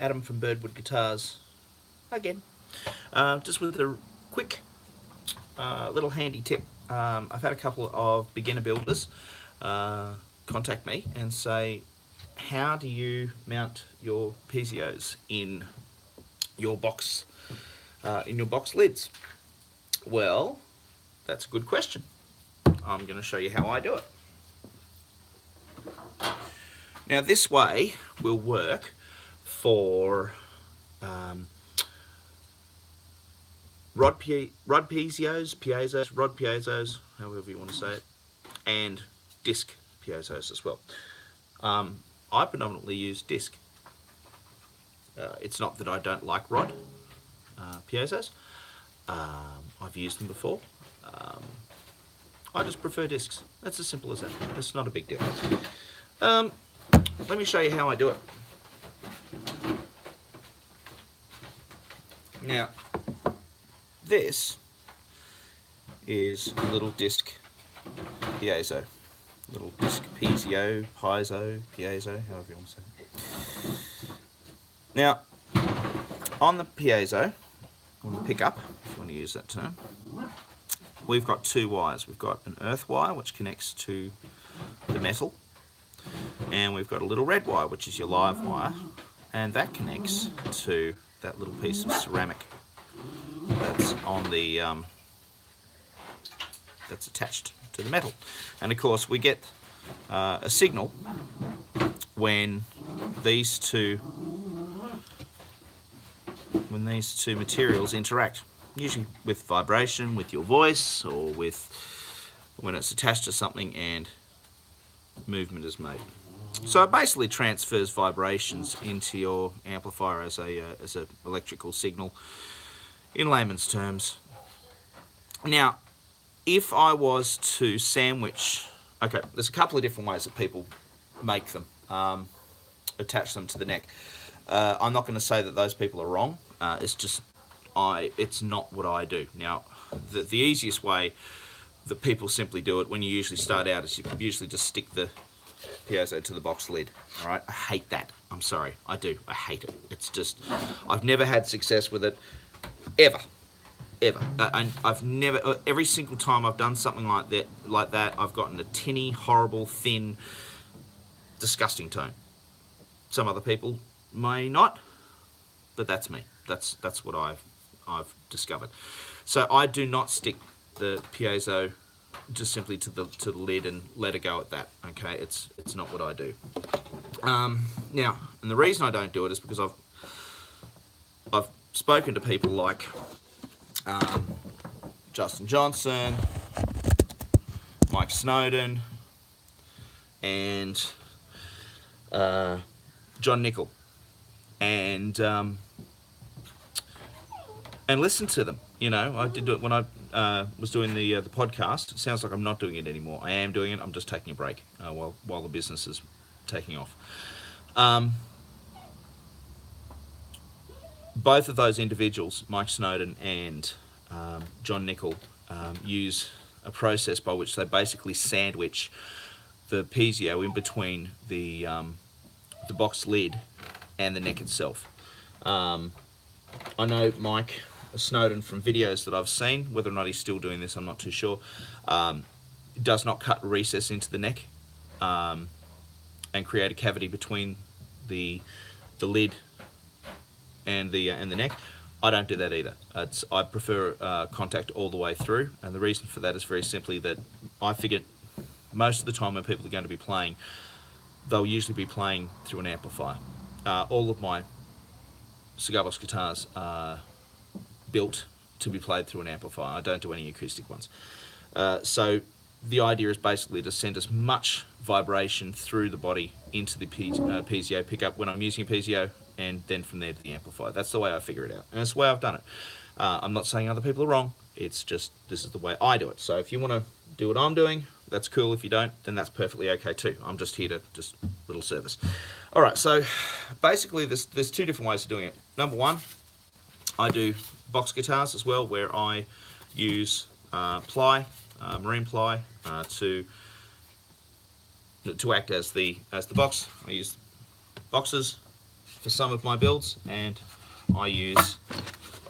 Adam from Birdwood Guitars again. Just with a quick little handy tip. I've had a couple of beginner builders contact me and say, how do you mount your piezos in your box lids? Well, that's a good question. I'm going to show you how I do it. Now this way will work for rod piezos, however you want to say it, and disc piezos as well. I predominantly use disc. It's not that I don't like rod piezos. I've used them before. I just prefer discs. That's as simple as that. It's not a big deal. Let me show you how I do it. Now, this is a little disc piezo. Little disc piezo, piezo, however you want to say it. Now, on the piezo, on the pickup, if you want to use that term, we've got two wires. We've got an earth wire, which connects to the metal, and we've got a little red wire, which is your live wire, and that connects to that little piece of ceramic that's on the that's attached to the metal. And of course we get a signal when these two materials interact, usually with vibration, with your voice, or with when it's attached to something and movement is made. So it basically transfers vibrations into your amplifier as a electrical signal, in layman's terms. Now, if I was to sandwich, okay, there's a couple of different ways that people make them, attach them to the neck. I'm not going to say that those people are wrong. It's not what I do. Now, the easiest way that people simply do it when you usually start out is you usually just stick the piezo to the box lid. All right, I hate that. I'm sorry, I do. I hate it. It's just, I've never had success with it, ever. And I've never, every single time I've done something like that, I've gotten a tinny, horrible, thin, disgusting tone. Some other people may not, but that's me. That's what I've discovered. So I do not stick the piezo just simply to the lid and let it go at that. Okay, it's not what I do. Now, and the reason I don't do it is because I've spoken to people like Justin Johnson, Mike Snowden, and John Nickel, and listen to them. You know, I did it when I was doing the podcast. It sounds like I'm not doing it anymore. I am doing it. I'm just taking a break while the business is taking off. Both of those individuals, Mike Snowden and John Nickel, use a process by which they basically sandwich the piezo in between the box lid and the neck itself. I know Mike Snowden from videos that I've seen, whether or not he's still doing this I'm not too sure, does not cut a recess into the neck and create a cavity between the lid and the neck. I don't do that either. I prefer contact all the way through, and the reason for that is very simply that I figure most of the time when people are going to be playing, they'll usually be playing through an amplifier. All of my cigar box guitars are built to be played through an amplifier. I don't do any acoustic ones. So the idea is basically to send as much vibration through the body into the piezo pickup when I'm using a piezo, and then from there to the amplifier. That's the way I figure it out, and that's the way I've done it. I'm not saying other people are wrong. It's just this is the way I do it. So if you want to do what I'm doing, that's cool. If you don't, then that's perfectly okay too. I'm just here to just little service. All right. So basically, there's two different ways of doing it. Number one, I do box guitars as well, where I use ply, marine ply, to act as the box. I use boxes for some of my builds, and I use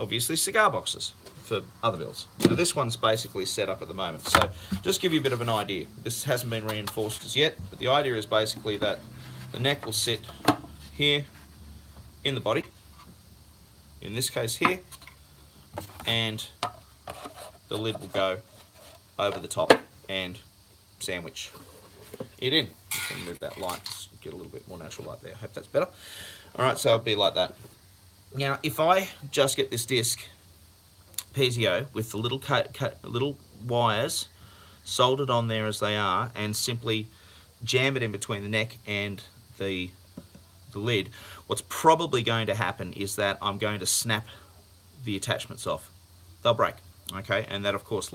obviously cigar boxes for other builds. Now this one's basically set up at the moment, so just give you a bit of an idea. This hasn't been reinforced as yet, but the idea is basically that the neck will sit here in the body, in this case here, and the lid will go over the top and sandwich it in. Just gonna move that light, just get a little bit more natural light there. I hope that's better. Alright, so it'll be like that. Now, if I just get this disc piezo with the little wires soldered on there as they are, and simply jam it in between the neck and the lid, what's probably going to happen is that I'm going to snap the attachments off. They'll break, okay, and that of course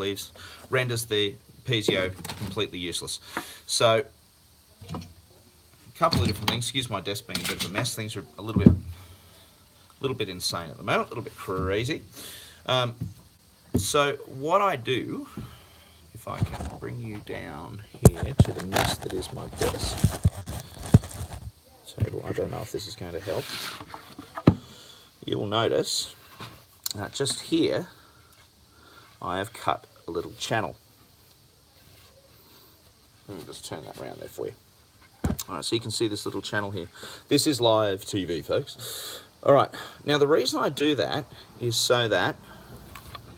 renders the piezo completely useless. So a couple of different things. Excuse my desk being a bit of a mess. Things are a little bit insane at the moment, a little bit crazy. So what I do, if I can bring you down here to the mess that is my desk. So I don't know if this is going to help. You will notice that just here I have cut a little channel. Let me just turn that around there for you. Alright, so you can see this little channel here. This is live TV, folks. Alright, now the reason I do that is so that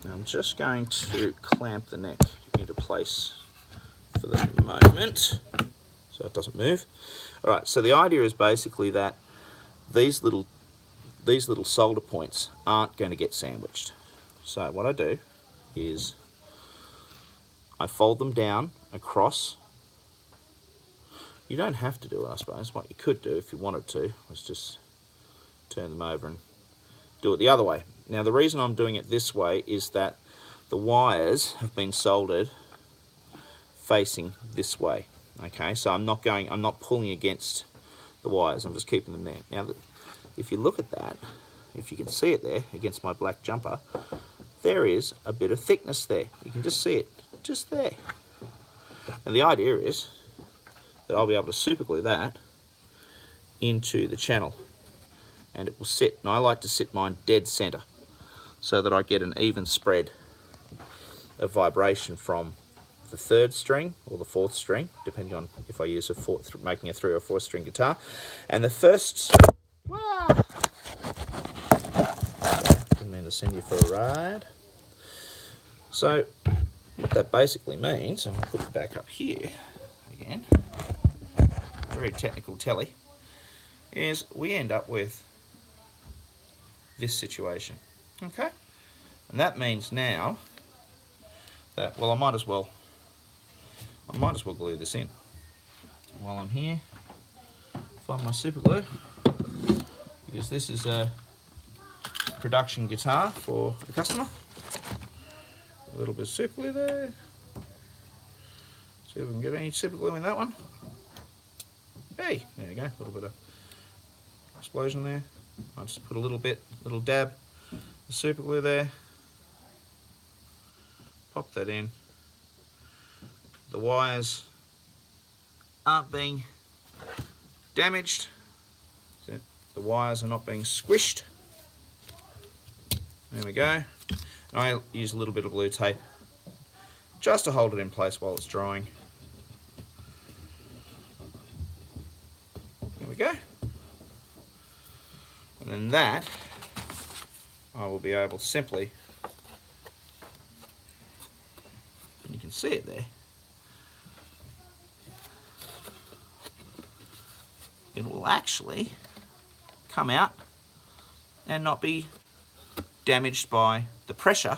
I'm just going to clamp the neck into place for the moment so it doesn't move. Alright, so the idea is basically that these little solder points aren't going to get sandwiched. So what I do is I fold them down across. You don't have to do it, I suppose. What you could do if you wanted to was just turn them over and do it the other way. Now the reason I'm doing it this way is that the wires have been soldered facing this way. Okay, so I'm not pulling against the wires, I'm just keeping them there. Now if you look at that, if you can see it there against my black jumper, there is a bit of thickness there. You can just see it, just there. And the idea is that I'll be able to super glue that into the channel and it will sit. And I like to sit mine dead center so that I get an even spread of vibration from the third string or the fourth string, depending on if I use making a 3 or 4 string guitar. And the first, didn't mean to send you for a ride. So what that basically means, and I'll put it back up here again, very technical telly, is we end up with this situation, okay? And that means now that, well, I might as well glue this in while I'm here. Find my super glue, because this is a production guitar for the customer. A little bit of super glue there. See if we can get any super glue in that one. Hey, there you go, a little bit of explosion there. I'll just put a little dab of super glue there. Pop that in. The wires aren't being damaged. The wires are not being squished. There we go. And I use a little bit of blue tape just to hold it in place while it's drying. There we go. And then that, I will be able to simply, and you can see it there, it will actually come out and not be damaged by the pressure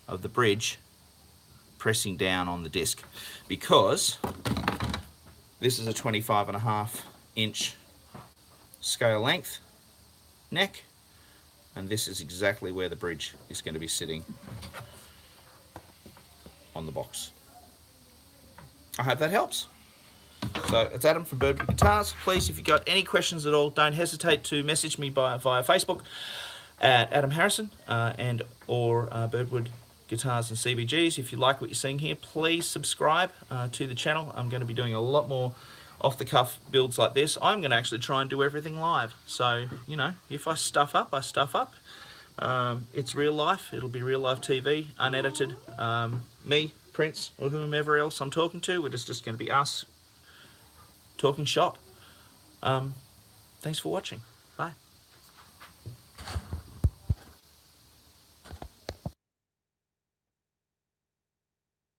of the bridge pressing down on the disc, because this is a 25.5 inch scale length neck, and this is exactly where the bridge is going to be sitting on the box. I hope that helps. So it's Adam from Birdwood Guitars. Please, if you've got any questions at all, don't hesitate to message me via Facebook at Adam Harrison or Birdwood Guitars and CBGs. If you like what you're seeing here, please subscribe to the channel. I'm going to be doing a lot more off-the-cuff builds like this, I'm going to actually try and do everything live. So, you know, if I stuff up, I stuff up. It's real life. It'll be real life TV, unedited. Me, Prince, or whomever else I'm talking to, it's just going to be us talking shop. Thanks for watching.